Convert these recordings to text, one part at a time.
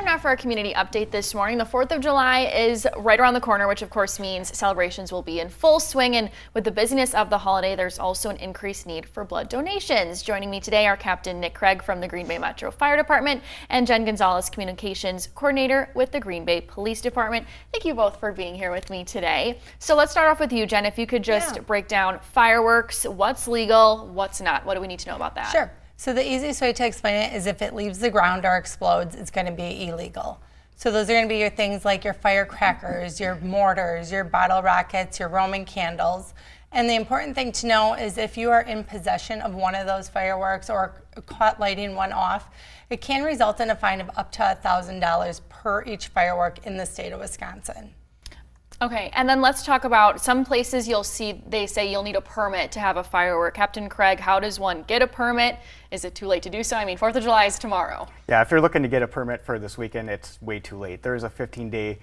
now for our community update this morning. The 4th of July is right around the corner, which of course means celebrations will be in full swing. And with the busyness of the holiday, there's also an increased need for blood donations. Joining me today are Captain Nick Craig from the Green Bay Metro Fire Department and Jen Gonzalez, Communications Coordinator with the Green Bay Police Department. Thank you both for being here with me today. So let's start off with you, Jen. If you could just break down fireworks, what's legal, what's not. What do we need to know about that? Sure. So the easiest way to explain it is if it leaves the ground or explodes, it's going to be illegal. So those are going to be your things like your firecrackers, your mortars, your bottle rockets, your Roman candles. And the important thing to know is if you are in possession of one of those fireworks or caught lighting one off, it can result in a fine of up to $1,000 per each firework in the state of Wisconsin. Okay, and then let's talk about some places you'll see they say you'll need a permit to have a firework. Captain Craig, how does one get a permit? Is it too late to do so? I mean, 4th of July is tomorrow. Yeah, if you're looking to get a permit for this weekend, it's way too late. There's a 15-day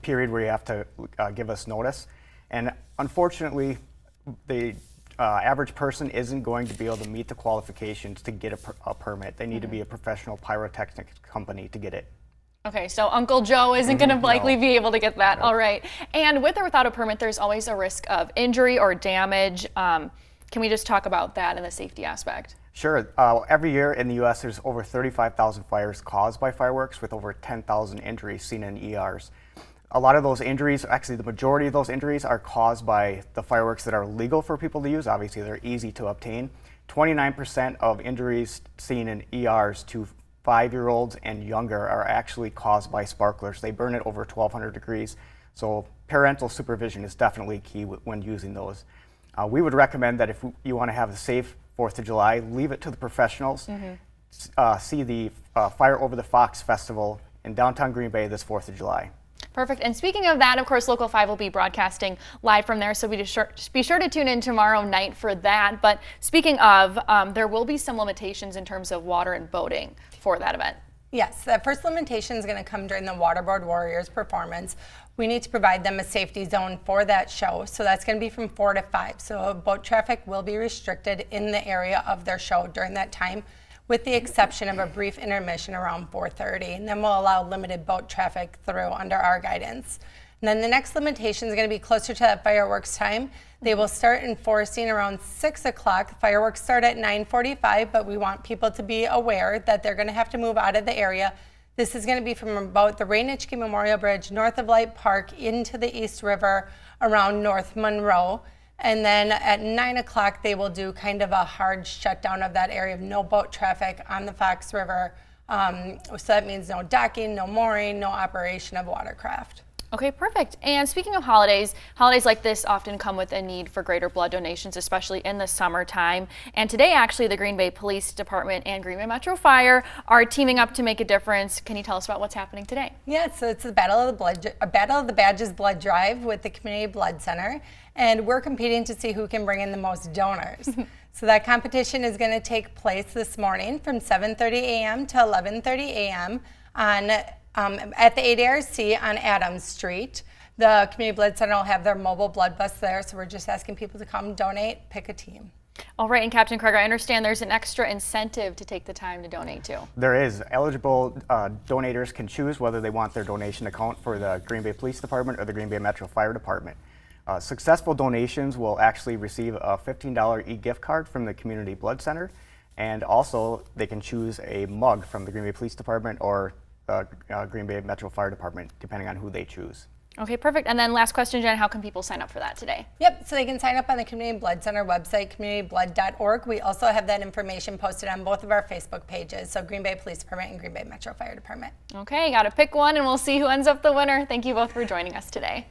period where you have to give us notice. And unfortunately, the average person isn't going to be able to meet the qualifications to get a permit. They need to be a professional pyrotechnics company to get it. Okay, so Uncle Joe isn't going to likely be able to get that. All right. And with or without a permit, there's always a risk of injury or damage. Can we just talk about that and the safety aspect? Sure. Every year in the U.S., there's over 35,000 fires caused by fireworks with over 10,000 injuries seen in ERs. A lot of those injuries, actually the majority of those injuries, are caused by the fireworks that are legal for people to use. Obviously, they're easy to obtain. 29% of injuries seen in ERs to 5-year-olds and younger are actually caused by sparklers. They burn at over 1,200 degrees, so parental supervision is definitely key when using those. We would recommend that if you want to have a safe 4th of July, leave it to the professionals. See the Fire Over the Fox Festival in downtown Green Bay this 4th of July. Perfect. And speaking of that, of course, Local 5 will be broadcasting live from there, so be sure to tune in tomorrow night for that. But speaking of, there will be some limitations in terms of water and boating for that event. Yes, the first limitation is going to come during the Waterboard Warriors performance. We need to provide them a safety zone for that show, so that's going to be from 4 to 5. So boat traffic will be restricted in the area of their show during that time, with the exception of a brief intermission around 4:30, and then we'll allow limited boat traffic through under our guidance. And then the next limitation is going to be closer to that fireworks time. They will start enforcing around 6 o'clock. Fireworks start at 9:45, but we want people to be aware that they're going to have to move out of the area. This is going to be from about the Rainichke Memorial Bridge north of Light Park into the East River around North Monroe. And then at 9 o'clock, they will do kind of a hard shutdown of that area of no boat traffic on the Fox River. So that means no docking, no mooring, no operation of watercraft. Okay, perfect. And speaking of holidays like this often come with a need for greater blood donations, especially in the summertime. And today, actually, the Green Bay Police Department and Green Bay Metro Fire are teaming up to make a difference. Can you tell us about what's happening today? Yeah, so it's the Battle of the Badges blood drive with the Community Blood Center, and we're competing to see who can bring in the most donors. So that competition is going to take place this morning from 7:30 a.m. to 11:30 a.m. At the ADRC on Adams Street. The Community Blood Center will have their mobile blood bus there, so we're just asking people to come donate, pick a team. All right, and Captain Craig, I understand there's an extra incentive to take the time to donate to. There is. Eligible donators can choose whether they want their donation account for the Green Bay Police Department or the Green Bay Metro Fire Department. Successful donations will actually receive a $15 e-gift card from the Community Blood Center, and also they can choose a mug from the Green Bay Police Department or Green Bay Metro Fire Department, depending on who they choose. Okay, perfect. And then last question, Jen, how can people sign up for that today? Yep, so they can sign up on the Community Blood Center website, communityblood.org. We also have that information posted on both of our Facebook pages, so Green Bay Police Department and Green Bay Metro Fire Department. Okay, got to pick one, and we'll see who ends up the winner. Thank you both for joining us today.